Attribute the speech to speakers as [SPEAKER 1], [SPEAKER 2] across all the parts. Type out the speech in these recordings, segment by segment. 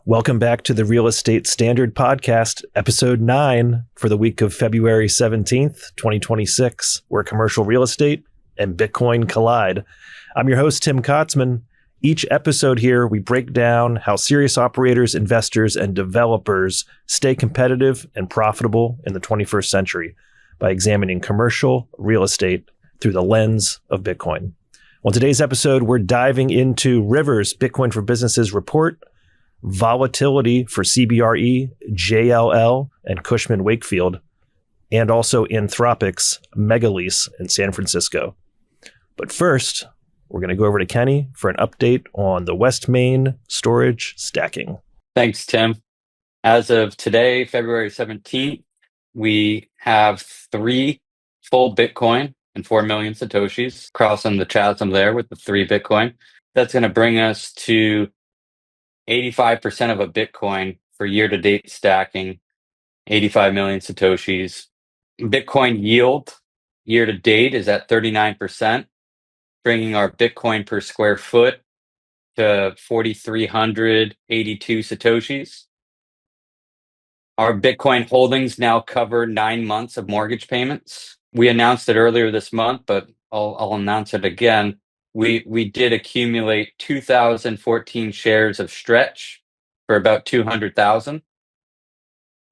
[SPEAKER 1] Welcome back to the Real Estate Standard Podcast, episode 9 for the week of February 17th, 2026, where commercial real estate and Bitcoin collide. I'm your host, Tim Kotzman. Each episode here, we break down how serious operators, investors, and developers stay competitive and profitable in the 21st century by examining commercial real estate through the lens of Bitcoin. On today's episode, we're diving into River's Bitcoin for Businesses report, volatility for CBRE, JLL, and Cushman Wakefield, and also Anthropic's mega lease in San Francisco. But first, we're going to go over to Kenny for an update on the West Main storage stacking.
[SPEAKER 2] Thanks, Tim. As of today, February 17th, we have 3 full Bitcoin and 4 million Satoshis, crossing the chasm there with the 3 Bitcoin. That's going to bring us to 85% of a Bitcoin for year-to-date stacking, 85 million Satoshis. Bitcoin yield year-to-date is at 39%, bringing our Bitcoin per square foot to 4,382 Satoshis. Our Bitcoin holdings now cover 9 months of mortgage payments. We announced it earlier this month, but I'll announce it again. We did accumulate 2,014 shares of Stretch for about 200,000.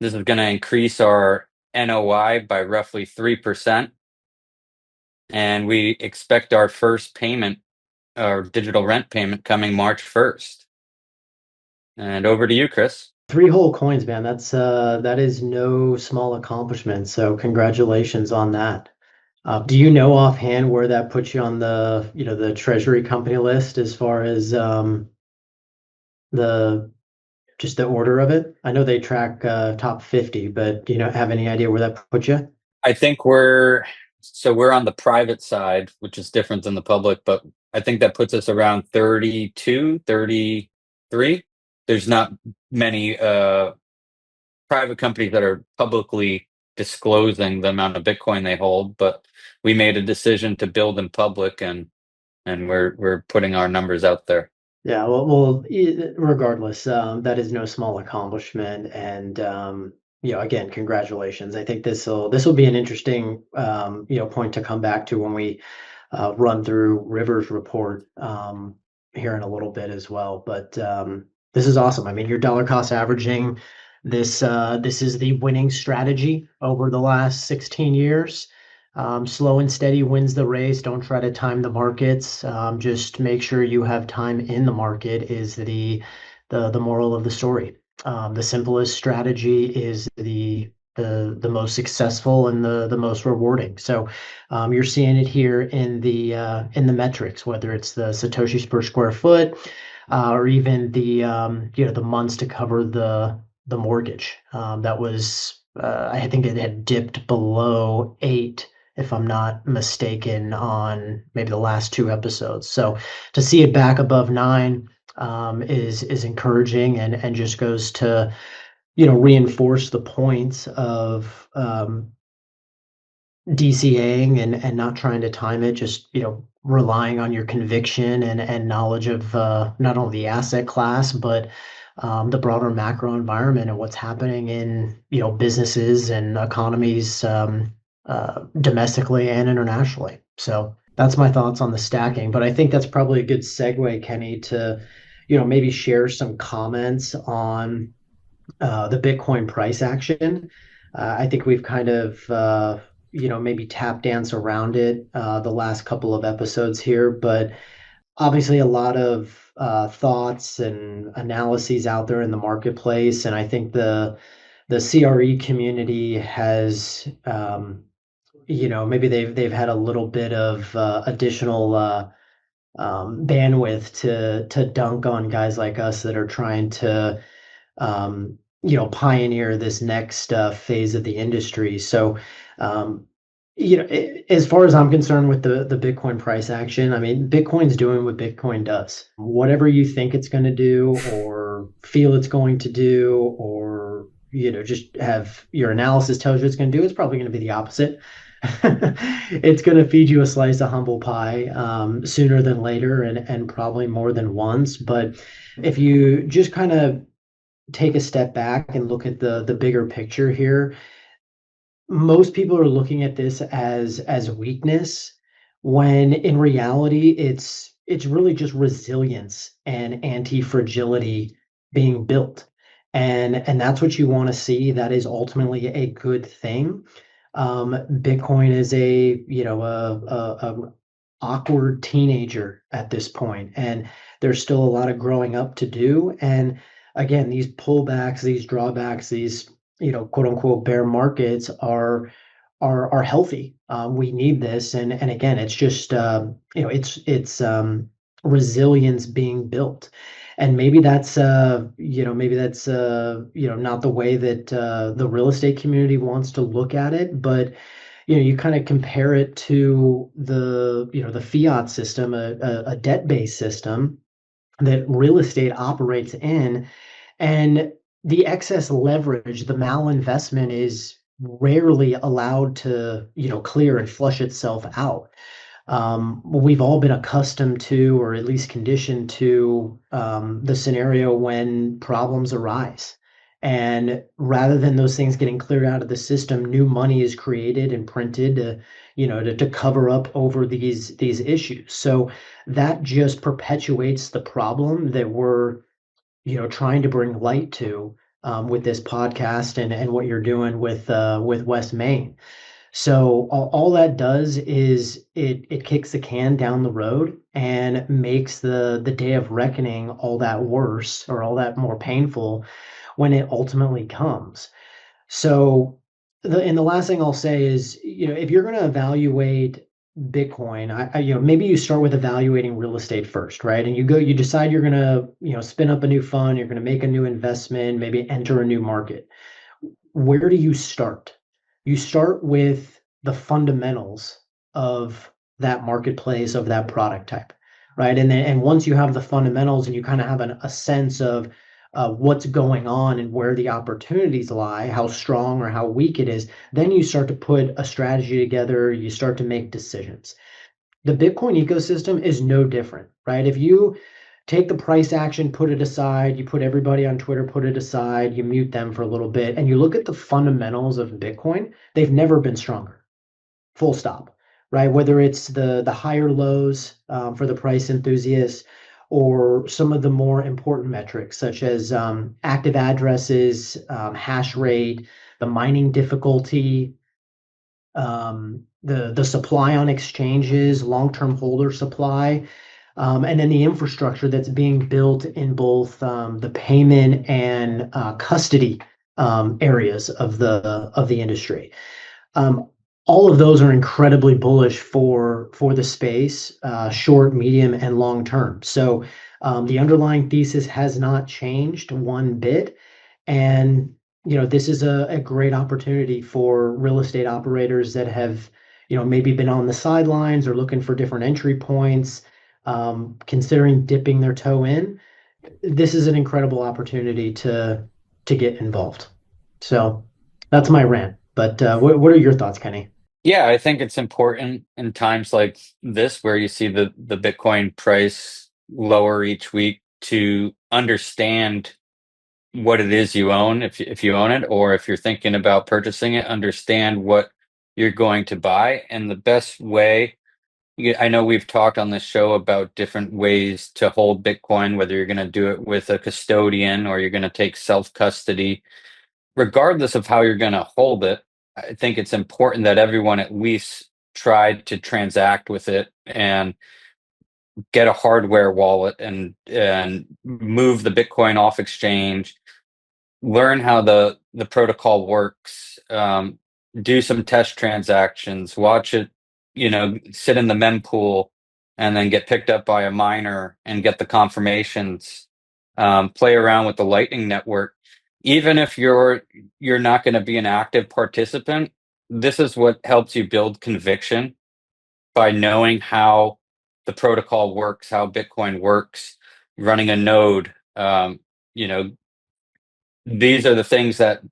[SPEAKER 2] This is going to increase our NOI by roughly 3%. And we expect our first payment, our digital rent payment, coming March 1st. And over to you, Chris.
[SPEAKER 3] 3 whole coins, man. That is no small accomplishment. So congratulations on that. Do you know offhand where that puts you on the treasury company list as far as the order of it? I know they track top 50, but do you have any idea where that puts you?
[SPEAKER 2] I think we're on the private side, which is different than the public, but I think that puts us around 32, 33. There's not many private companies that are publicly disclosing the amount of Bitcoin they hold, but we made a decision to build in public, and we're putting our numbers out there.
[SPEAKER 3] Yeah, well, regardless, that is no small accomplishment, and again, congratulations. I think this will be an interesting point to come back to when we run through River's report here in a little bit as well. But this is awesome. I mean, your dollar cost averaging. This is the winning strategy over the last 16 years. Slow and steady wins the race. Don't try to time the markets. Just make sure you have time in the market is the moral of the story. The simplest strategy is the most successful and the most rewarding. So you're seeing it here in the metrics, whether it's the Satoshis per square foot or even the months to cover the mortgage. That was I think it had dipped below 8, if I'm not mistaken, on maybe the last 2 episodes. So to see it back above 9 is encouraging and just goes to reinforce the points of DCAing and not trying to time it, just relying on your conviction and knowledge of not only the asset class but the broader macro environment and what's happening in businesses and economies domestically and internationally. So that's my thoughts on the stacking. But I think that's probably a good segue, Kenny, to maybe share some comments on the Bitcoin price action. I think we've kind of maybe tap dance around it the last couple of episodes here, but obviously a lot of thoughts and analyses out there in the marketplace, and I think the CRE community has maybe they've had a little bit of additional bandwidth to dunk on guys like us that are trying to pioneer this next phase of the industry. So as far as I'm concerned with the Bitcoin price action, I mean, Bitcoin's doing what Bitcoin does. Whatever you think it's going to do or feel it's going to do, or just have your analysis tells you it's going to do, it's probably going to be the opposite. It's going to feed you a slice of humble pie sooner than later, and probably more than once. But if you just kind of take a step back and look at the bigger picture here, most people are looking at this as weakness, when in reality it's really just resilience and anti-fragility being built. And that's what you want to see. That is ultimately a good thing. Bitcoin is a awkward teenager at this point, and there's still a lot of growing up to do. And again, these pullbacks, these drawbacks, these quote unquote bear markets are healthy. We need this, and again, it's just it's resilience being built, and maybe that's not the way that the real estate community wants to look at it, but you kind of compare it to the fiat system, a debt-based system that real estate operates in, and the excess leverage, the malinvestment is rarely allowed to, clear and flush itself out. We've all been accustomed to, or at least conditioned to, the scenario when problems arise. And rather than those things getting cleared out of the system, new money is created and printed to cover up over these issues. So that just perpetuates the problem that we're trying to bring light to, with this podcast and what you're doing with West Main. So all that does is it kicks the can down the road and makes the day of reckoning all that worse, or all that more painful when it ultimately comes. So the last thing I'll say is, if you're going to evaluate Bitcoin, maybe you start with evaluating real estate first, right? And you decide you're going to, spin up a new fund, you're going to make a new investment, maybe enter a new market. Where do you start? You start with the fundamentals of that marketplace, of that product type, right? And once you have the fundamentals and you kind of have a sense of what's going on and where the opportunities lie, how strong or how weak it is, then you start to put a strategy together, you start to make decisions. The Bitcoin ecosystem is no different, right? If you take the price action, put it aside, you put everybody on Twitter, put it aside, you mute them for a little bit, and you look at the fundamentals of Bitcoin, they've never been stronger. Full stop, right? Whether it's the higher lows, for the price enthusiasts, or some of the more important metrics such as active addresses, hash rate, the mining difficulty, the supply on exchanges, long-term holder supply, and then the infrastructure that's being built in both the payment and custody areas of the industry. Um, all of those are incredibly bullish for the space, short, medium, and long term. So the underlying thesis has not changed one bit, and this is a great opportunity for real estate operators that have maybe been on the sidelines or looking for different entry points, considering dipping their toe in. This is an incredible opportunity to get involved. So that's my rant. But what are your thoughts, Kenny?
[SPEAKER 2] Yeah, I think it's important in times like this where you see the Bitcoin price lower each week to understand what it is you own, if you own it, or if you're thinking about purchasing it, understand what you're going to buy. And the best way, I know we've talked on this show about different ways to hold Bitcoin, whether you're going to do it with a custodian or you're going to take self custody. Regardless of how you're going to hold it, I think it's important that everyone at least try to transact with it and get a hardware wallet and move the Bitcoin off exchange, learn how the protocol works, do some test transactions, watch it, sit in the mempool, and then get picked up by a miner and get the confirmations. Play around with the Lightning Network. Even if you're not going to be an active participant, this is what helps you build conviction by knowing how the protocol works, how Bitcoin works, running a node. You know, these are the things that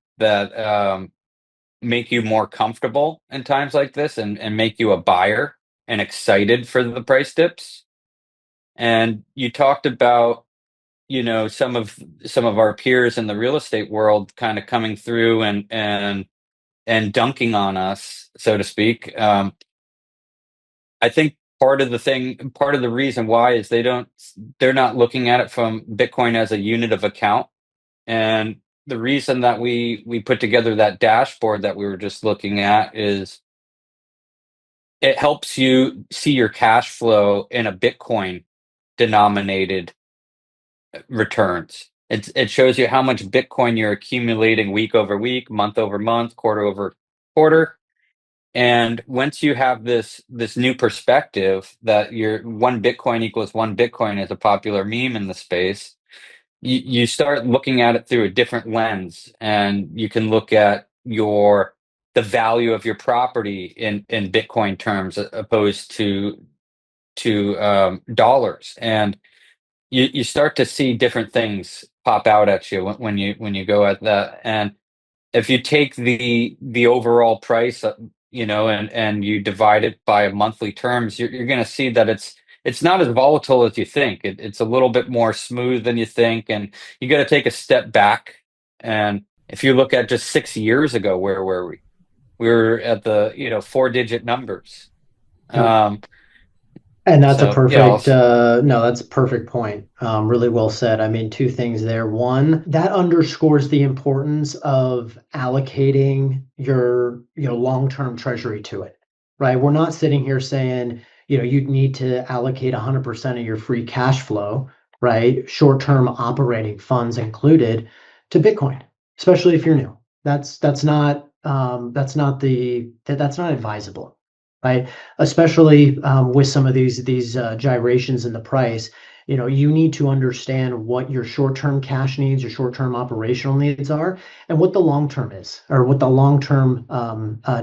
[SPEAKER 2] make you more comfortable in times like this and make you a buyer and excited for the price dips. And you talked about, some of our peers in the real estate world kind of coming through and dunking on us, so to speak. I think part of the reason why is they're not looking at it from Bitcoin as a unit of account. And the reason that we put together that dashboard that we were just looking at is it helps you see your cash flow in a Bitcoin denominated returns. It shows you how much Bitcoin you're accumulating week over week, month over month, quarter over quarter. And once you have this new perspective that your one Bitcoin equals one Bitcoin is a popular meme in the space, you start looking at it through a different lens, and you can look at the value of your property in Bitcoin terms opposed to dollars, and you start to see different things pop out at you when you go at that. And if you take the overall price, and you divide it by monthly terms, you're going to see that it's not as volatile as you think. It's a little bit more smooth than you think, and you got to take a step back. And if you look at just 6 years ago, where were we? We were at the 4-digit numbers.
[SPEAKER 3] Yep.
[SPEAKER 2] Um,
[SPEAKER 3] And that's a
[SPEAKER 2] so yeah,
[SPEAKER 3] perfect, no, that's a perfect point. Really well said. I mean, two things there. One, that underscores the importance of allocating your, long-term treasury to it, right? We're not sitting here saying, you need to allocate 100% of your free cash flow, right? Short-term operating funds included to Bitcoin, especially if you're new. That's not advisable, right? Especially with some of these gyrations in the price. You need to understand what your short-term cash needs, your short-term operational needs are, and what the long-term is, or what the long-term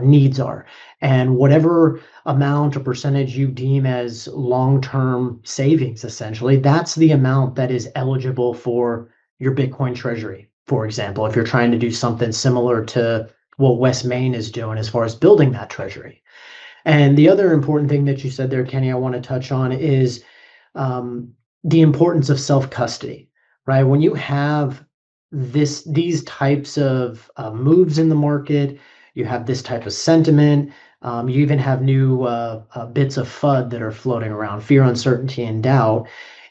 [SPEAKER 3] needs are. And whatever amount or percentage you deem as long-term savings, essentially, that's the amount that is eligible for your Bitcoin treasury. For example, if you're trying to do something similar to what West Main is doing as far as building that treasury. And the other important thing that you said there, Kenny, I want to touch on is the importance of self-custody, right? When you have these types of moves in the market, you have this type of sentiment, you even have new bits of FUD that are floating around, fear, uncertainty, and doubt.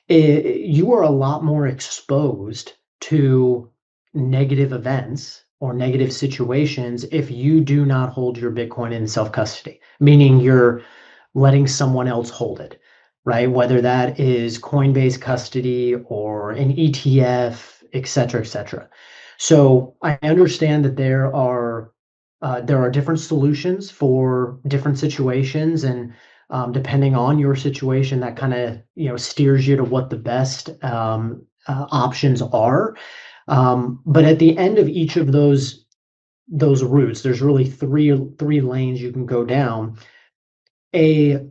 [SPEAKER 3] You are a lot more exposed to negative events or negative situations if you do not hold your Bitcoin in self-custody, meaning you're letting someone else hold it, right? Whether that is Coinbase custody or an ETF, et cetera, et cetera. So I understand that there are different solutions for different situations, and depending on your situation, that kind of steers you to what the best options are. But at the end of each of those routes, there's really three lanes you can go down. A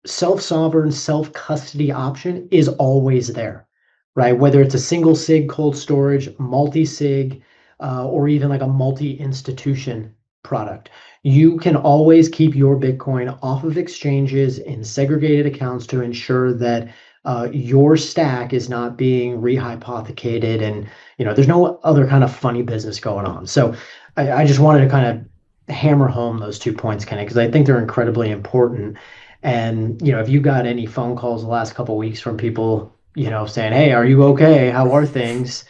[SPEAKER 3] self-sovereign, self-custody option is always there, right? Whether it's a single sig cold storage, multi-sig, or even like a multi-institution product. You can always keep your Bitcoin off of exchanges in segregated accounts to ensure that your stack is not being rehypothecated, and there's no other kind of funny business going on. So I just wanted to kind of hammer home those 2 points, Kenny, because I think they're incredibly important. And if you got any phone calls the last couple of weeks from people, saying, "Hey, are you okay? How are things?"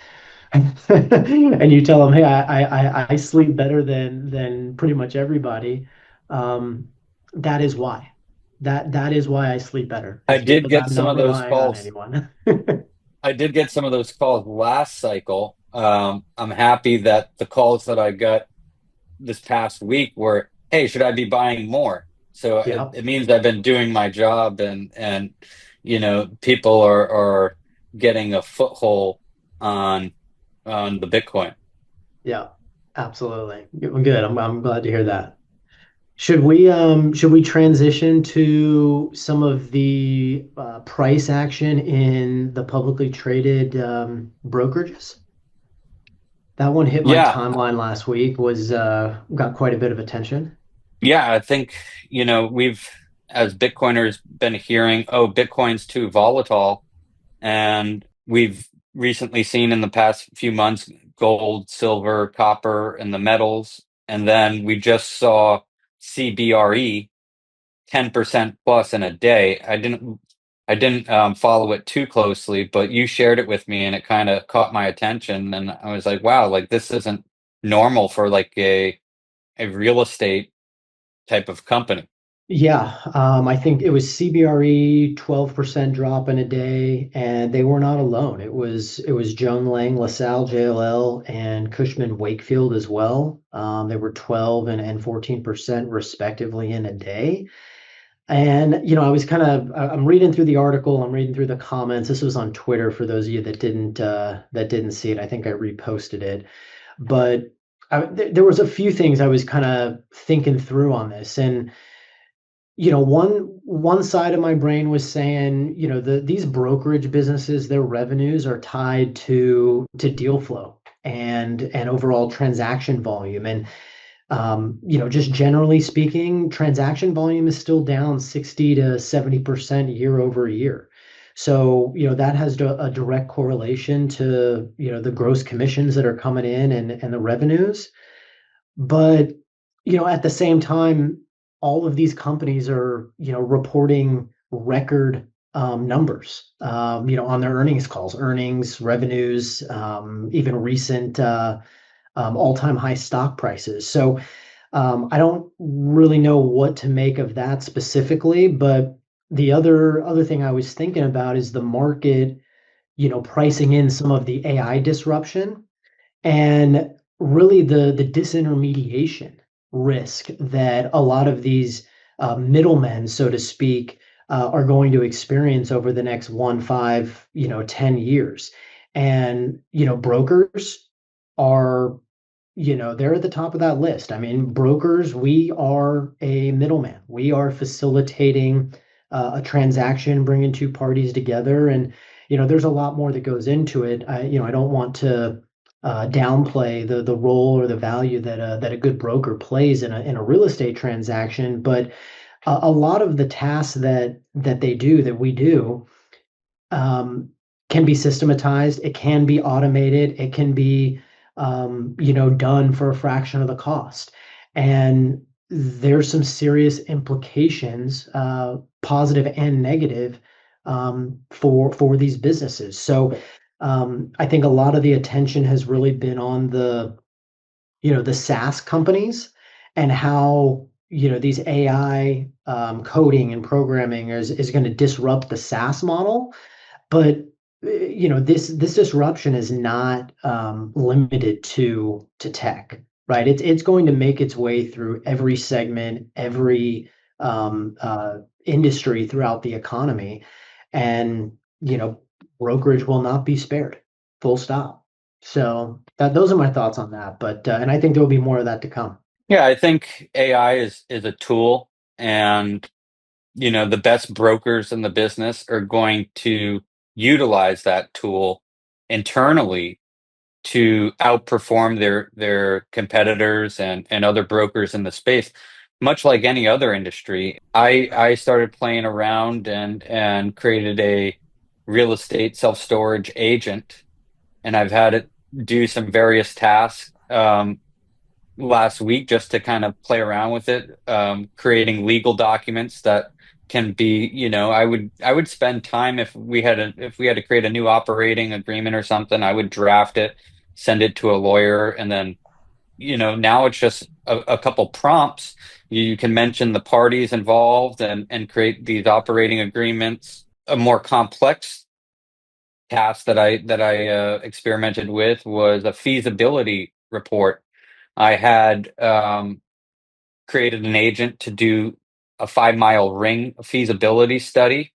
[SPEAKER 3] and you tell them, "Hey, I sleep better than pretty much everybody." That is why. That is why I sleep better.
[SPEAKER 2] I
[SPEAKER 3] It's
[SPEAKER 2] did
[SPEAKER 3] because
[SPEAKER 2] get
[SPEAKER 3] I'm
[SPEAKER 2] some
[SPEAKER 3] not
[SPEAKER 2] of those
[SPEAKER 3] relying on
[SPEAKER 2] calls.
[SPEAKER 3] anyone.
[SPEAKER 2] I did get some of those calls last cycle. I'm happy that the calls that I got this past week were, "Hey, should I be buying more?" So
[SPEAKER 3] Yeah.
[SPEAKER 2] it means I've been doing my job, and people are getting a foothold on the Bitcoin.
[SPEAKER 3] Yeah. Absolutely. Good. I'm glad to hear that. Should we transition to some of the price action in the publicly traded brokerages? That one hit my
[SPEAKER 2] Yeah,
[SPEAKER 3] timeline last week, was got quite a bit of attention.
[SPEAKER 2] yeah. I think we've, as Bitcoiners, been hearing, "Oh, Bitcoin's too volatile," and we've recently seen in the past few months gold, silver, copper, and the metals. And then we just saw CBRE 10% plus in a day. I didn't follow it too closely, but you shared it with me and it kind of caught my attention. And I was like, wow, like this isn't normal for like a real estate type of company.
[SPEAKER 3] Yeah, I think it was CBRE 12% drop in a day, and they were not alone. It was Joan Lang, LaSalle, JLL, and Cushman Wakefield as well. They were 12 and 14% respectively in a day. And I was I'm reading through the article, I'm reading through the comments. This was on Twitter for those of you that didn't see it. I think I reposted it, but there was a few things I was kind of thinking through on this, and one side of my brain was saying, these brokerage businesses, their revenues are tied to deal flow and overall transaction volume. And just generally speaking, transaction volume is still down 60 to 70% year over year. So, that has a direct correlation to, the gross commissions that are coming in and the revenues. But, at the same time, all of these companies are, reporting record numbers, on their earnings calls, earnings, revenues, even recent all-time high stock prices. So I don't really know what to make of that specifically, but the other thing I was thinking about is the market, pricing in some of the AI disruption and really the disintermediation risk that a lot of these middlemen, so to speak, are going to experience over the next 1, 5, 10 years. And brokers are, they're at the top of that list. I mean, brokers, we are a middleman. We are facilitating a transaction, bringing two parties together, and there's a lot more that goes into it. I don't want to downplay the role or the value that a good broker plays in a real estate transaction, but a lot of the tasks that they do, that we do, can be systematized. It can be automated. It can be done for a fraction of the cost. And there's some serious implications, positive and negative, for these businesses. So I think a lot of the attention has really been on the SaaS companies and how these AI coding and programming is going to disrupt the SaaS model. But this disruption is not limited to tech, right? It's going to make its way through every segment, every industry throughout the economy, and brokerage will not be spared. Full stop. So those are my thoughts on that. But and I think there will be more of that to come.
[SPEAKER 2] Yeah, I think AI is a tool, and the best brokers in the business are going to utilize that tool internally to outperform their competitors and other brokers in the space. Much like any other industry, I started playing around and created a real estate self-storage agent, and I've had it do some various tasks last week just to kind of play around with it, creating legal documents that can be, I would spend time if we had to create a new operating agreement or something. I would draft it, send it to a lawyer, and then now it's just a couple prompts. You can mention the parties involved and create these operating agreements. A more complex task that I experimented with was a feasibility report. I had created an agent to do a 5 mile ring feasibility study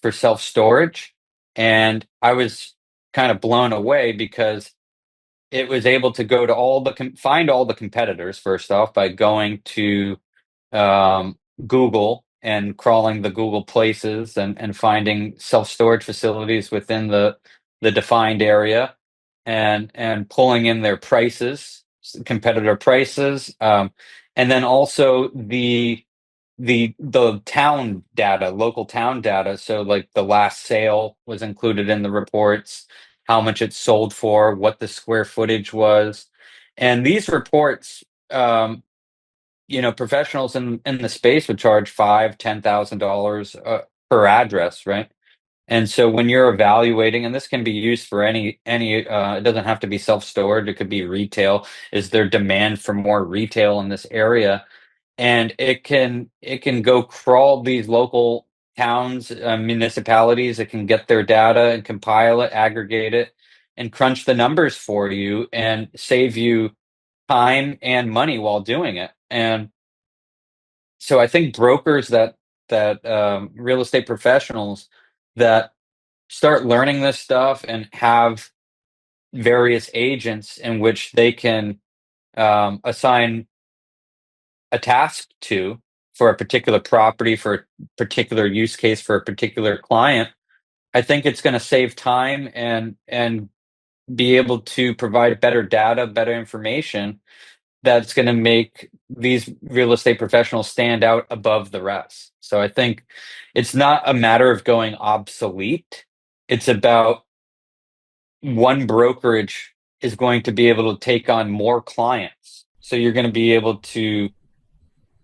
[SPEAKER 2] for self storage, and I was kind of blown away because it was able to go to find all the competitors first off by going to Google and crawling the Google places and finding self storage facilities within the defined area and pulling in their prices, competitor prices, and then also the town data, local town data. So like the last sale was included in the reports, how much it sold for, what the square footage was. And these reports, professionals in the space would charge $5,000, $10,000 per address, right? And so when you're evaluating, and this can be used for it doesn't have to be self-storage, it could be retail. Is there demand for more retail in this area? And it can go crawl these local towns, municipalities. It can get their data and compile it, aggregate it, and crunch the numbers for you and save you time and money while doing it. And so I think brokers that real estate professionals that start learning this stuff and have various agents in which they can assign a task to for a particular property, for a particular use case, for a particular client. I think it's going to save time and be able to provide better data, better information that's going to make these real estate professionals stand out above the rest. So I think it's not a matter of going obsolete. It's about one brokerage is going to be able to take on more clients. So you're going to be able to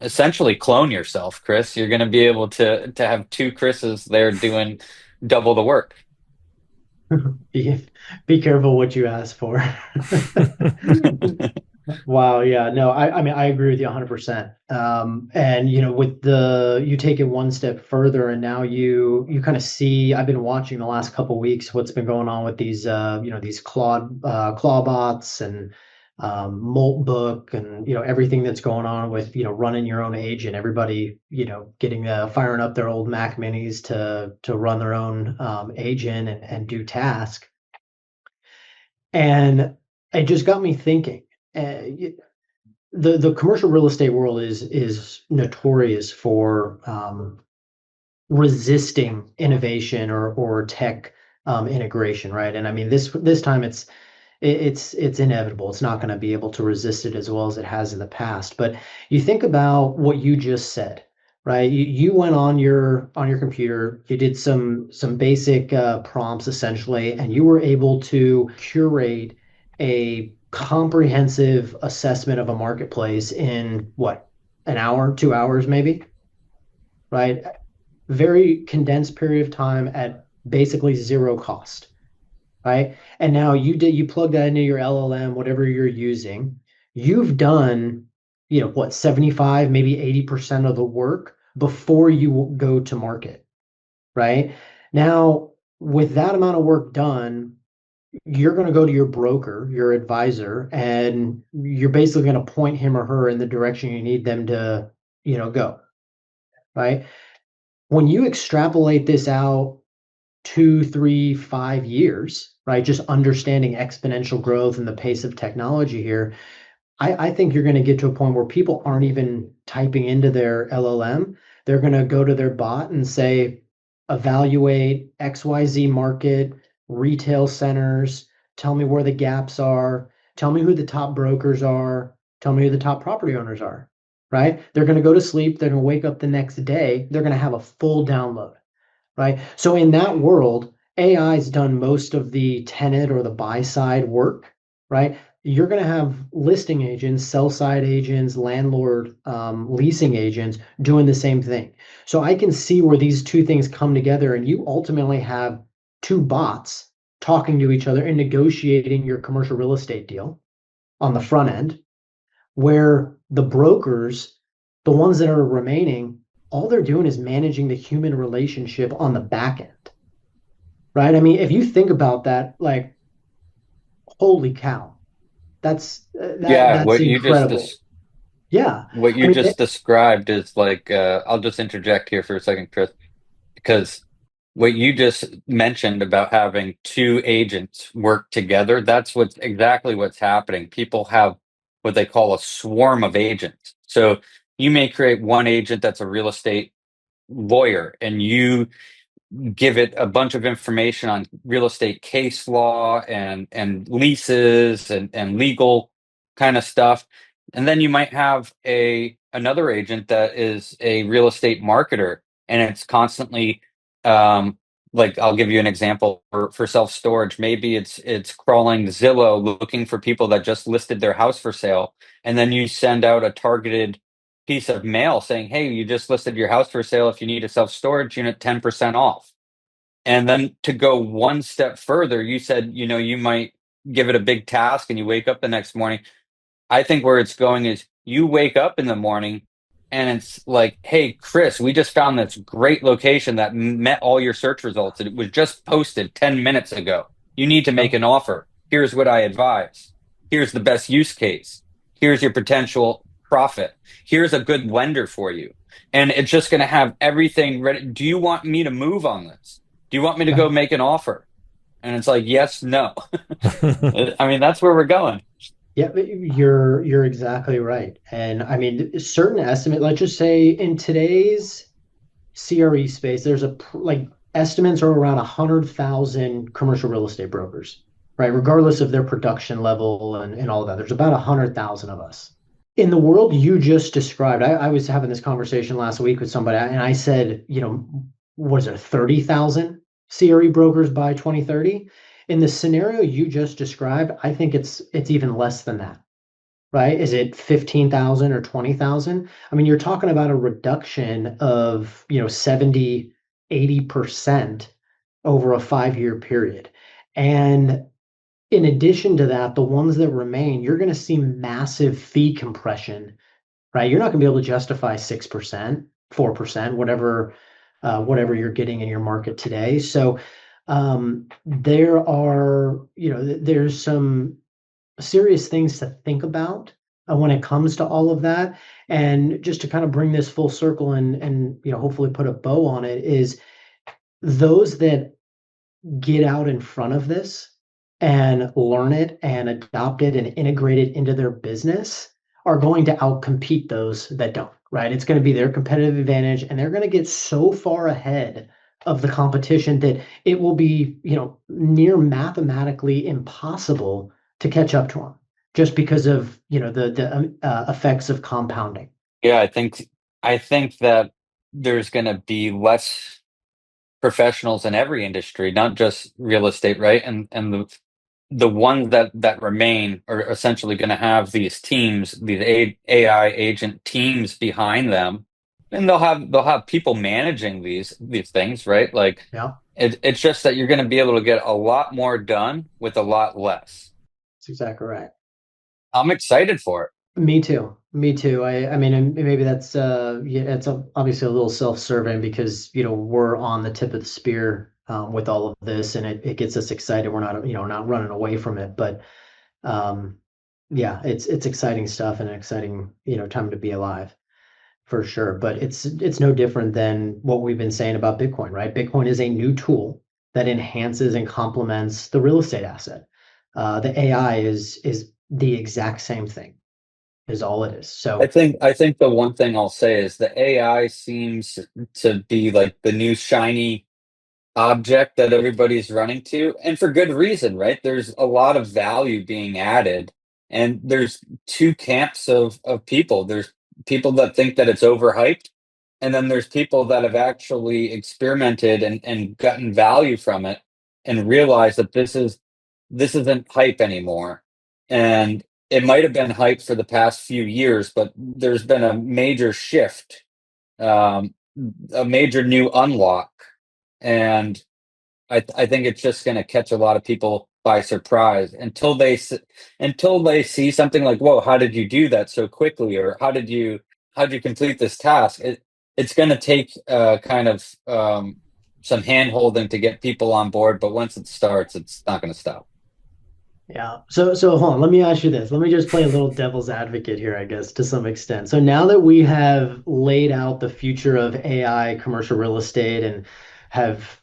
[SPEAKER 2] essentially clone yourself, Chris. You're going to be able to have two Chris's there doing double the work.
[SPEAKER 3] Be careful what you ask for. Wow, yeah, no, I mean, I agree with you 100%. And you take it one step further, and now you kind of see. I've been watching the last couple weeks what's been going on with these these claw bots and Moltbook, and everything that's going on with running your own agent. Everybody getting firing up their old Mac Minis to run their own agent and do task. And it just got me thinking. The commercial real estate world is notorious for resisting innovation or tech integration, right? And I mean, this time it's inevitable. It's not going to be able to resist it as well as it has in the past. But you think about what you just said, right? You went on your computer, you did some basic prompts essentially, and you were able to curate a comprehensive assessment of a marketplace in what, an hour, 2 hours maybe, right? Very condensed period of time at basically zero cost, right? And now you plug that into your LLM, whatever you're using. You've done, what, 75, maybe 80% of the work before you go to market, right? Now, with that amount of work done, you're going to go to your broker, your advisor, and you're basically going to point him or her in the direction you need them to, go, right? When you extrapolate this out 2, 3, 5 years, right? Just understanding exponential growth and the pace of technology here, I think you're going to get to a point where people aren't even typing into their LLM. They're going to go to their bot and say, evaluate XYZ market, retail centers, tell me where the gaps are, tell me who the top brokers are, tell me who the top property owners are, right? They're going to go to sleep. They're going to wake up the next day. They're going to have a full download, right? So in that world, AI's done most of the tenant or the buy side work, right? You're going to have listing agents, sell side agents, landlord, leasing agents doing the same thing. So I can see where these two things come together, and you ultimately have two bots talking to each other and negotiating your commercial real estate deal on the front end, where the brokers, the ones that are remaining, all they're doing is managing the human relationship on the back end, right? I mean, if you think about that, like, holy cow,
[SPEAKER 2] Yeah,
[SPEAKER 3] that's incredible. Yeah,
[SPEAKER 2] what
[SPEAKER 3] I
[SPEAKER 2] you
[SPEAKER 3] mean,
[SPEAKER 2] just described is like I'll just interject here for a second, Chris, because what you just mentioned about having two agents work together, that's exactly what's happening. People have what they call a swarm of agents. So you may create one agent that's a real estate lawyer, and you give it a bunch of information on real estate case law and leases and legal kind of stuff. And then you might have another agent that is a real estate marketer, and it's constantly um, like I'll give you an example for self-storage. Maybe it's crawling Zillow looking for people that just listed their house for sale, and then you send out a targeted piece of mail saying, hey, you just listed your house for sale. If you need a self-storage unit, 10% off. And then to go one step further, you said, you might give it a big task and you wake up the next morning. I think where it's going is you wake up in the morning and it's like, hey, Chris, we just found this great location that met all your search results. It was just posted 10 minutes ago. You need to make an offer. Here's what I advise. Here's the best use case. Here's your potential profit. Here's a good lender for you. And it's just going to have everything ready. Do you want me to move on this? Do you want me to go make an offer? And it's like, yes, no. I mean, that's where we're going.
[SPEAKER 3] Yeah, but you're exactly right. And I mean, certain estimate, let's just say in today's CRE space, like estimates are around 100,000 commercial real estate brokers, right? Regardless of their production level and all of that, there's about 100,000 of us. In the world you just described, I was having this conversation last week with somebody, and I said, what is there, 30,000 CRE brokers by 2030? In the scenario you just described, I think it's even less than that, right? Is it 15,000 or 20,000? I mean, you're talking about a reduction of, 70, 80% over a 5-year period. And in addition to that, the ones that remain, you're going to see massive fee compression, right? You're not going to be able to justify 6%, 4%, whatever you're getting in your market today. So there's some serious things to think about when it comes to all of that. And just to kind of bring this full circle and hopefully put a bow on it, is those that get out in front of this and learn it and adopt it and integrate it into their business are going to outcompete those that don't, right? It's going to be their competitive advantage, and they're going to get so far ahead of the competition that it will be, near mathematically impossible to catch up to them, just because of, the effects of compounding.
[SPEAKER 2] Yeah, I think that there's going to be less professionals in every industry, not just real estate, right? And the ones that remain are essentially going to have these teams, these AI agent teams behind them, and they'll have people managing these things, right? Like
[SPEAKER 3] Yeah,
[SPEAKER 2] it's just that you're going to be able to get a lot more done with a lot less.
[SPEAKER 3] that's exactly right.
[SPEAKER 2] I'm excited for it.
[SPEAKER 3] Me too. Me too. I mean, and maybe that's it's obviously a little self-serving because we're on the tip of the spear with all of this, and it gets us excited. We're not not running away from it, but yeah, it's exciting stuff and an exciting time to be alive for sure. But it's no different than what we've been saying about Bitcoin, right? Bitcoin is a new tool that enhances and complements the real estate asset. The AI is the exact same thing, is all it is. So
[SPEAKER 2] I think the one thing I'll say is the AI seems to be like the new shiny object that everybody's running to, and for good reason, right? There's a lot of value being added, and there's two camps of people. There's people that think that it's overhyped, and then there's people that have actually experimented and gotten value from it and realized that this isn't hype anymore. And it might have been hype for the past few years, but there's been a major shift, um, a major new unlock. And I think it's just going to catch a lot of people by surprise until they see something like, "Whoa, how did you do that so quickly?" Or how did you complete this task? It's going to take kind of some hand holding to get people on board, but once it starts, it's not going to stop.
[SPEAKER 3] yeah. So hold on. Let me ask you this. Let me just play a little devil's advocate here, I guess, to some extent. So now that we have laid out the future of AI commercial real estate and have,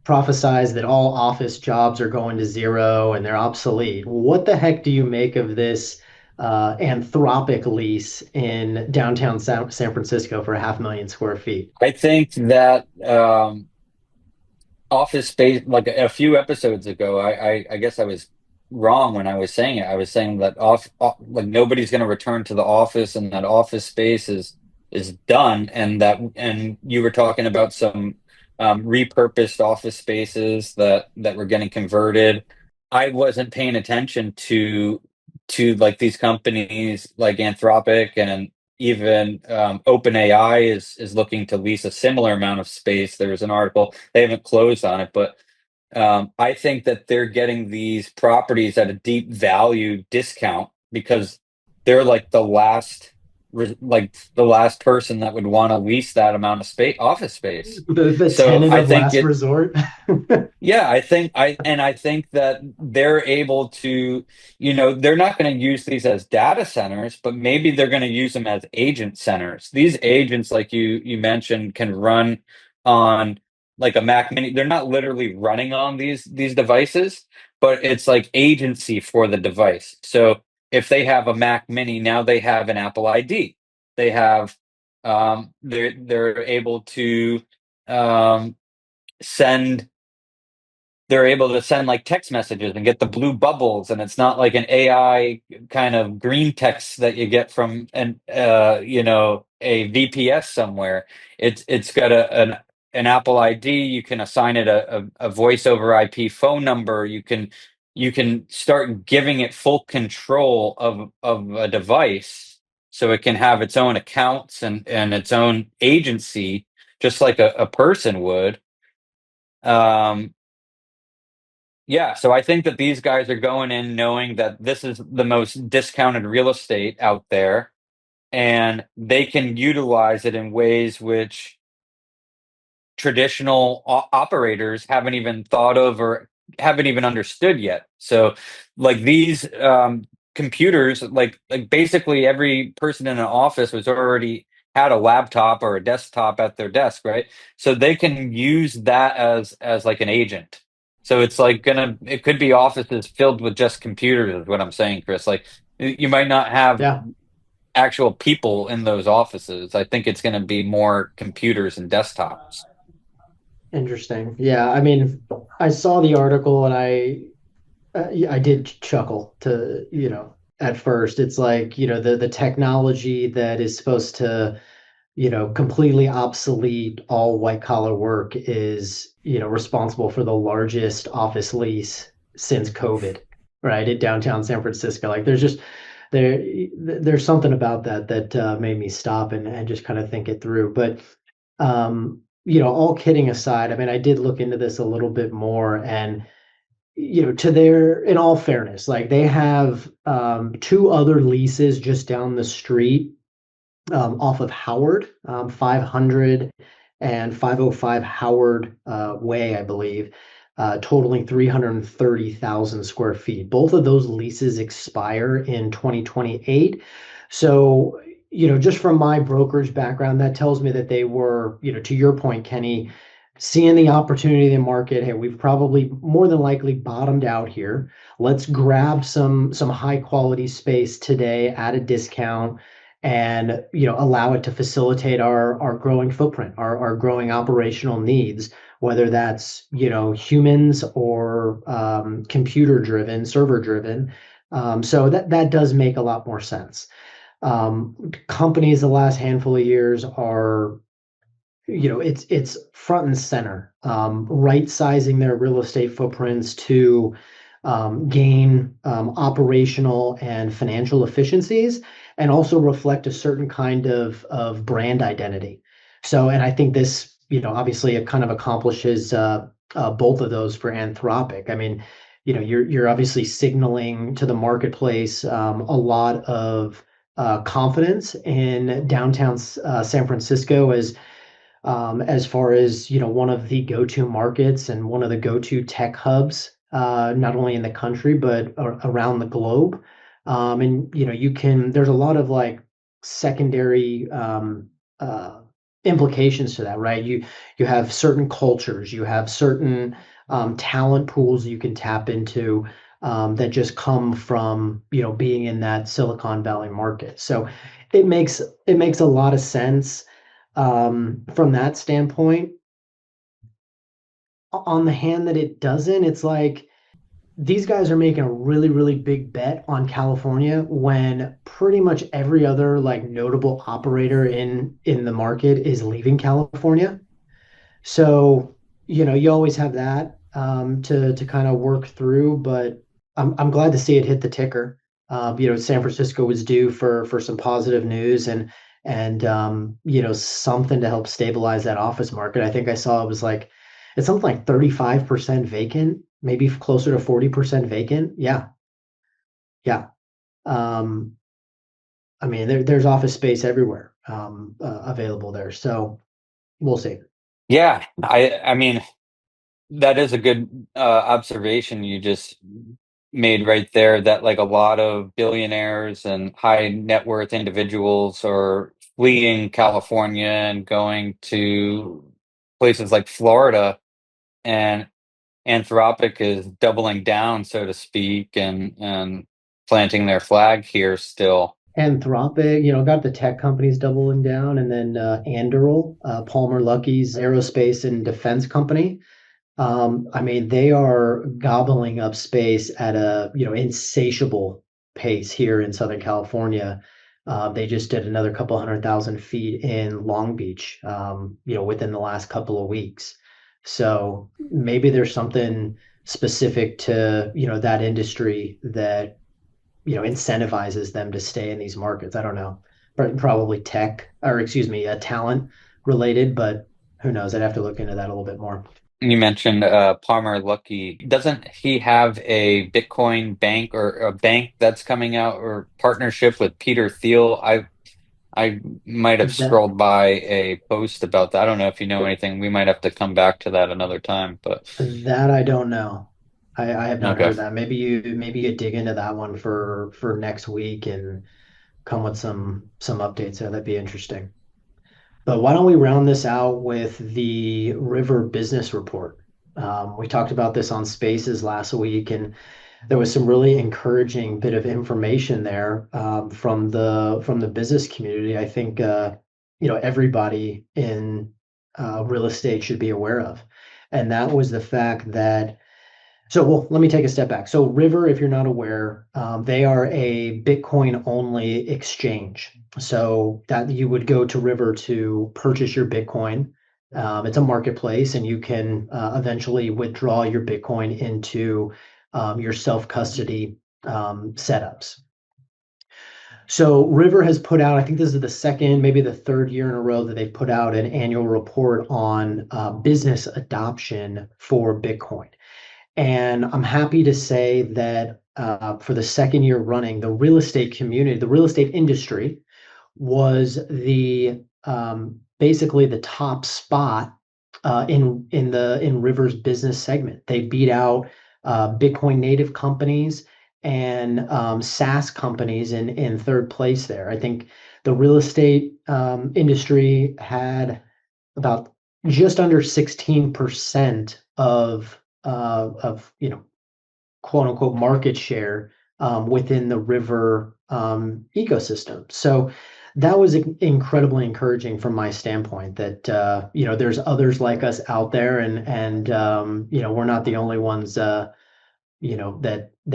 [SPEAKER 3] prophesized that all office jobs are going to zero and they're obsolete, what the heck do you make of this Anthropic lease in downtown San Francisco for 500,000 square feet?
[SPEAKER 2] I think that Office Space, like a few episodes ago, I guess I was wrong when I was saying it. I was saying that like nobody's going to return to the office, and that Office Space is done, and you were talking about some repurposed office spaces that were getting converted. I wasn't paying attention to like these companies like Anthropic, and even OpenAI is looking to lease a similar amount of space. There was an article, they haven't closed on it, but I think that they're getting these properties at a deep value discount because they're like like the last person that would want to lease that amount of space, office space.
[SPEAKER 3] The
[SPEAKER 2] So
[SPEAKER 3] tenant
[SPEAKER 2] I
[SPEAKER 3] of
[SPEAKER 2] think
[SPEAKER 3] last
[SPEAKER 2] it,
[SPEAKER 3] resort.
[SPEAKER 2] yeah, I think that they're able to, they're not going to use these as data centers, but maybe they're going to use them as agent centers. These agents, like you mentioned, can run on like a Mac Mini. They're not literally running on these devices, but it's like agency for the device. So if they have a Mac Mini, now they have an Apple ID. They have they're able to um, send they're able to send like text messages and get the blue bubbles, and it's not like an AI kind of green text that you get from a VPS somewhere. It's got an Apple ID. You can assign it a voice over IP phone number. You can start giving it full control of a device, so it can have its own accounts and its own agency, just like a person would. Um, yeah, so I think that these guys are going in knowing that this is the most discounted real estate out there, and they can utilize it in ways which traditional operators haven't even thought of or haven't even understood yet. So, like these computers, like basically every person in an office was already had a laptop or a desktop at their desk, right? So they can use that as like an agent. So it's like it could be offices filled with just computers, is what I'm saying, Chris. Like you might not have
[SPEAKER 3] Yeah,
[SPEAKER 2] actual people in those offices. I think it's going to be more computers and desktops.
[SPEAKER 3] interesting. Yeah, I mean, I saw the article and I did chuckle to, at first. It's like, the technology that is supposed to, completely obsolete all white collar work is, responsible for the largest office lease since COVID, right? In downtown San Francisco. Like there there's something about that made me stop and just kind of think it through. But all kidding aside, I mean, I did look into this a little bit more, and in all fairness, like they have two other leases just down the street, off of Howard, 500 and 505 Howard Way, I believe, totaling 330,000 square feet. Both of those leases expire in 2028. So, just from my brokerage background, that tells me that they were, to your point, Kenny, seeing the opportunity in the market. Hey, we've probably more than likely bottomed out here. Let's grab some high quality space today at a discount, and allow it to facilitate our growing footprint, our growing operational needs, whether that's humans or computer driven, server driven. So that does make a lot more sense. Companies the last handful of years are, it's front and center, right sizing their real estate footprints to gain operational and financial efficiencies, and also reflect a certain kind of brand identity. So, and I think this, obviously it kind of accomplishes both of those for Anthropic. I mean, you're obviously signaling to the marketplace a lot of confidence in downtown San Francisco as far as one of the go-to markets and one of the go-to tech hubs, not only in the country but around the globe. And there's a lot of like secondary implications to that, right? You have certain cultures, you have certain talent pools you can tap into, that just come from being in that Silicon Valley market. So it makes a lot of sense from that standpoint. On the hand that it doesn't, it's like these guys are making a really, really big bet on California when pretty much every other like notable operator in the market is leaving California. So, you always have that to kind of work through, but I'm glad to see it hit the ticker. San Francisco was due for some positive news and something to help stabilize that office market. I think I saw it's something like 35% vacant, maybe closer to 40% vacant. Yeah, yeah. Um, I mean, there's office space everywhere available there. So we'll see.
[SPEAKER 2] Yeah, I mean, that is a good observation you just made right there, that like a lot of billionaires and high net worth individuals are fleeing California and going to places like Florida, and Anthropic is doubling down, so to speak, and planting their flag here still.
[SPEAKER 3] Anthropic, got the tech companies doubling down, and then Anduril, Palmer Luckey's aerospace and defense company. I mean, they are gobbling up space at a insatiable pace here in Southern California. They just did another couple 100,000 feet in Long Beach, within the last couple of weeks. So maybe there's something specific to that industry that incentivizes them to stay in these markets. I don't know, but probably tech, or excuse me, talent related, but who knows? I'd have to look into that a little bit more.
[SPEAKER 2] You mentioned Palmer Luckey. Doesn't he have a Bitcoin bank or a bank that's coming out, or partnership with Peter Thiel? I might have
[SPEAKER 3] That
[SPEAKER 2] scrolled by a post about that. I don't know if you know anything. We might have to come back to that another time, but
[SPEAKER 3] that I don't know. I have not
[SPEAKER 2] okay.
[SPEAKER 3] heard that. Maybe you dig into that one for next week and come with some updates there. That'd be interesting. But why don't we round this out with the River Business Report? We talked about this on Spaces last week, and there was some really encouraging bit of information there from the business community. I think everybody in real estate should be aware of, and that was the fact that well, let me take a step back. So River, if you're not aware, they are a Bitcoin only exchange. So that you would go to River to purchase your Bitcoin. It's a marketplace, and you can eventually withdraw your Bitcoin into your self-custody setups. So River has put out, I think this is the second, maybe the third year in a row that they've put out an annual report on business adoption for Bitcoin. And I'm happy to say that for the second year running, the real estate community, the real estate industry was the basically the top spot in River's business segment. They beat out Bitcoin native companies and SaaS companies in third place there. I think the real estate industry had about just under 16% of quote unquote market share within the River ecosystem. So that was incredibly encouraging from my standpoint that there's others like us out there, and we're not the only ones that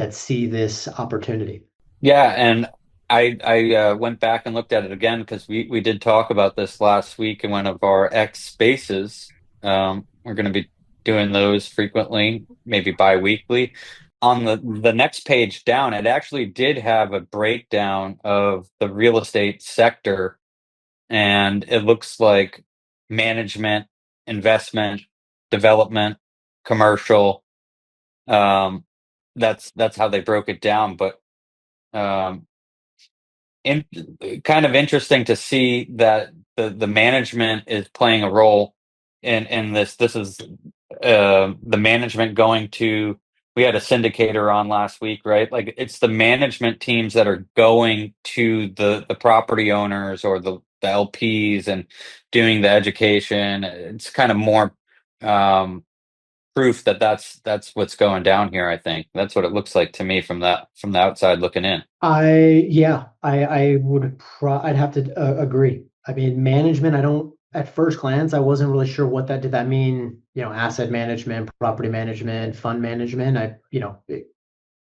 [SPEAKER 3] see this opportunity.
[SPEAKER 2] Yeah, and I went back and looked at it again because we did talk about this last week in one of our X spaces. We're going to be doing those frequently, maybe bi-weekly. On the next page down, it actually did have a breakdown of the real estate sector, and it looks like management, investment, development, commercial. Um, that's how they broke it down, but um, in, kind of interesting to see that the management is playing a role in this. This is the management going to. We had a syndicator on last week, right? Like it's the management teams that are going to the property owners or the LPs and doing the education. It's kind of more proof that that's what's going down here. I think that's what it looks like to me from the outside looking in.
[SPEAKER 3] I'd have to agree. I mean, management, I don't, at first glance, I wasn't really sure what that did. That mean, asset management, property management, fund management? It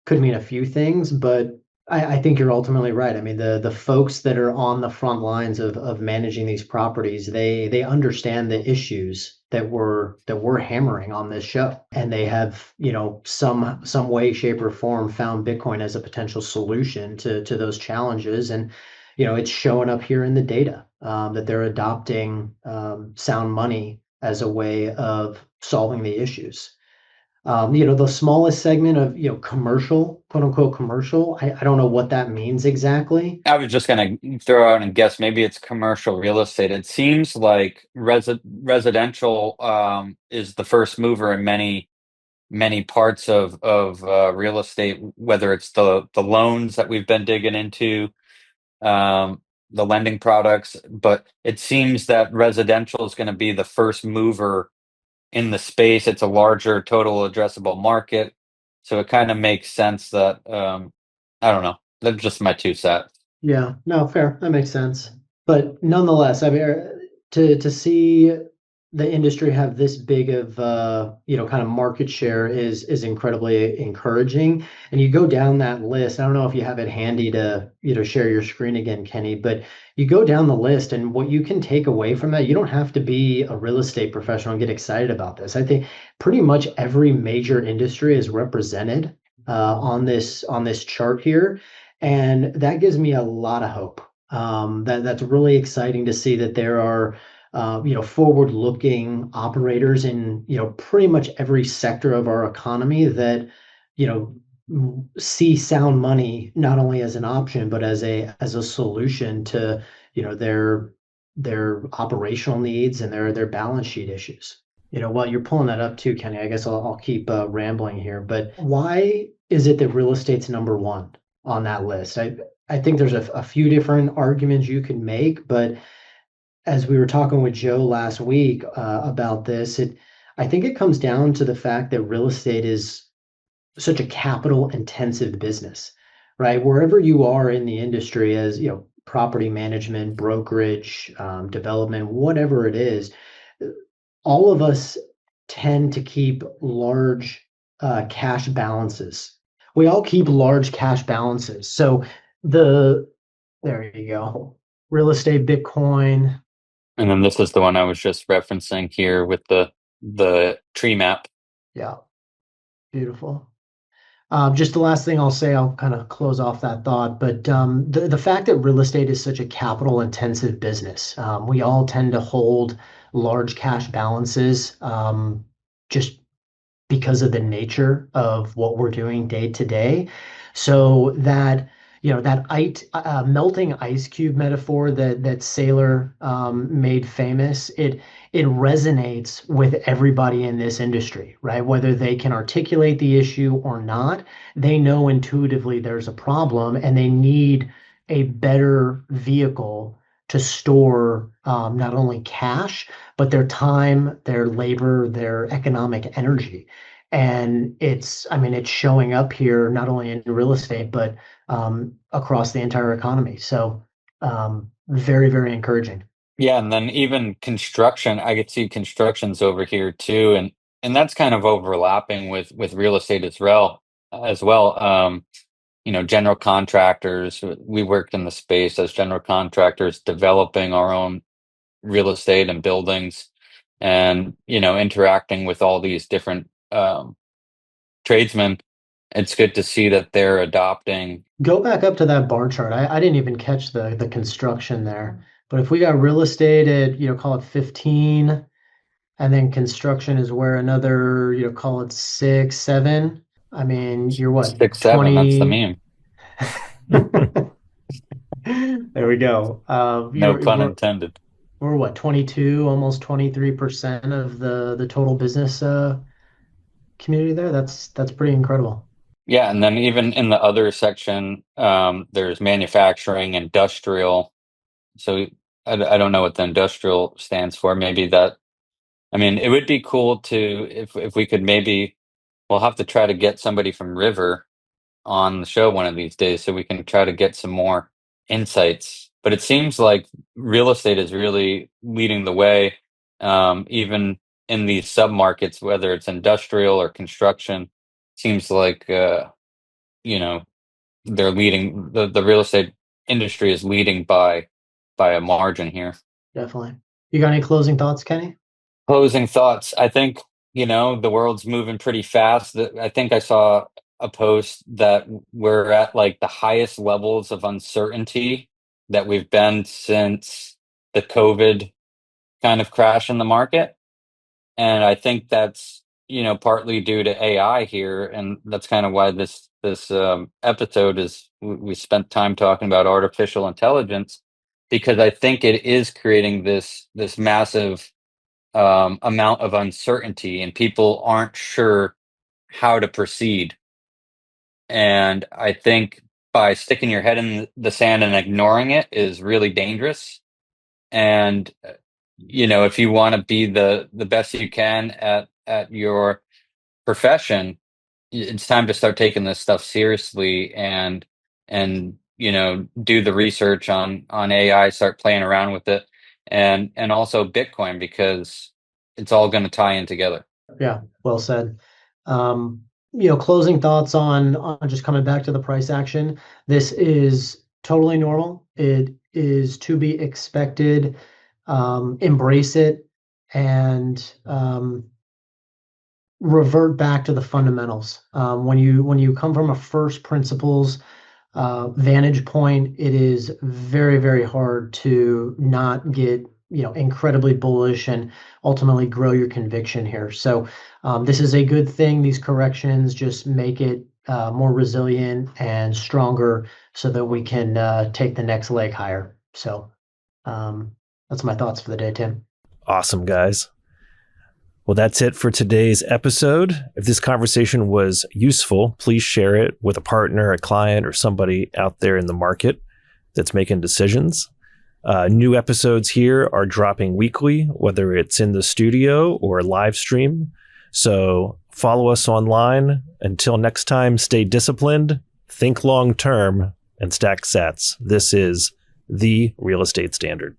[SPEAKER 3] could mean a few things, but I think you're ultimately right. I mean, the folks that are on the front lines of managing these properties, they understand the issues that we're hammering on this show, and they have, some way, shape, or form found Bitcoin as a potential solution to those challenges, and it's showing up here in the data, that they're adopting sound money as a way of solving the issues. The smallest segment of, commercial, quote unquote commercial. I don't know what that means exactly.
[SPEAKER 2] I was just going to throw out and guess maybe it's commercial real estate. It seems like residential is the first mover in many parts of real estate, whether it's the loans that we've been digging into, the lending products. But it seems that residential is going to be the first mover in the space. It's a larger total addressable market, so it kind of makes sense that I don't know. That's just my two cents.
[SPEAKER 3] Yeah, no, fair. That makes sense. But nonetheless, I mean, to see the industry have this big of kind of market share is incredibly encouraging. And you go down that list. I don't know if you have it handy to share your screen again, Kenny, but you go down the list, and what you can take away from that, you don't have to be a real estate professional and get excited about this. I think pretty much every major industry is represented on this chart here. And that gives me a lot of hope. That's really exciting to see that there are, forward-looking operators in, pretty much every sector of our economy that, see sound money not only as an option, but as a solution to, their operational needs and their balance sheet issues. While you're pulling that up too, Kenny, I guess I'll keep rambling here. But why is it that real estate's number one on that list? I think there's a few different arguments you can make, but as we were talking with Joe last week about this, I think it comes down to the fact that real estate is such a capital intensive business, right? Wherever you are in the industry, as property management, brokerage, development, whatever it is, all of us tend to keep large cash balances. We all keep large cash balances. So there you go. Real estate, Bitcoin.
[SPEAKER 2] And then this is the one I was just referencing here with the tree map.
[SPEAKER 3] Yeah, beautiful. Just the last thing I'll say, I'll kind of close off that thought, but the fact that real estate is such a capital intensive business, we all tend to hold large cash balances, just because of the nature of what we're doing day to day. So that melting ice cube metaphor that Sailor made famous, it resonates with everybody in this industry, right? Whether they can articulate the issue or not, they know intuitively there's a problem, and they need a better vehicle to store not only cash, but their time, their labor, their economic energy. And I mean, it's showing up here not only in real estate, but across the entire economy. So very, very encouraging.
[SPEAKER 2] Yeah, and then even construction, I could see construction's over here too, and that's kind of overlapping with real estate as well. General contractors. We worked in the space as general contractors, developing our own real estate and buildings, and interacting with all these different tradesmen. It's good to see that they're adopting.
[SPEAKER 3] Go back up to that bar chart. I didn't even catch the construction there. But if we got real estate at, call it 15, and then construction is where another, call it 6, 7. I mean, you're what,
[SPEAKER 2] 6, 7. That's the
[SPEAKER 3] 20?
[SPEAKER 2] meme.
[SPEAKER 3] There we go.
[SPEAKER 2] No pun intended.
[SPEAKER 3] We're what, 22, almost 23% of the total business community there. That's pretty incredible.
[SPEAKER 2] Yeah, and then even in the other section, there's manufacturing, industrial. So I don't know what the industrial stands for. Maybe that. I mean, it would be cool to if we could maybe. We'll have to try to get somebody from River on the show one of these days so we can try to get some more insights. But it seems like real estate is really leading the way, even in these submarkets, whether it's industrial or construction. Seems like you know they're leading. The real estate industry is leading by a margin here.
[SPEAKER 3] Definitely. You got any closing thoughts, Kenny?
[SPEAKER 2] Closing thoughts. I think, the world's moving pretty fast. I think I saw a post that we're at like the highest levels of uncertainty that we've been since the COVID kind of crash in the market. And I think that's, partly due to AI here. And that's kind of why this episode is, we spent time talking about artificial intelligence, because I think it is creating this massive amount of uncertainty, and people aren't sure how to proceed. And I think by sticking your head in the sand and ignoring it is really dangerous. And if you want to be the best you can at your profession, it's time to start taking this stuff seriously, and do the research on AI, start playing around with it, and also Bitcoin, because it's all going to tie in together.
[SPEAKER 3] Yeah, well said. Closing thoughts on just coming back to the price action. This is totally normal. It is to be expected. Embrace it and revert back to the fundamentals. When you come from a first principles vantage point, it is very, very hard to not get incredibly bullish and ultimately grow your conviction here. So this is a good thing. These corrections just make it more resilient and stronger so that we can take the next leg higher. So that's my thoughts for the day, Tim.
[SPEAKER 1] Awesome, guys. Well, that's it for today's episode. If this conversation was useful, please share it with a partner, a client, or somebody out there in the market that's making decisions. New episodes here are dropping weekly, whether it's in the studio or live stream. So follow us online. Until next time, stay disciplined, think long term, and stack sats. This is the Real Estate Standard.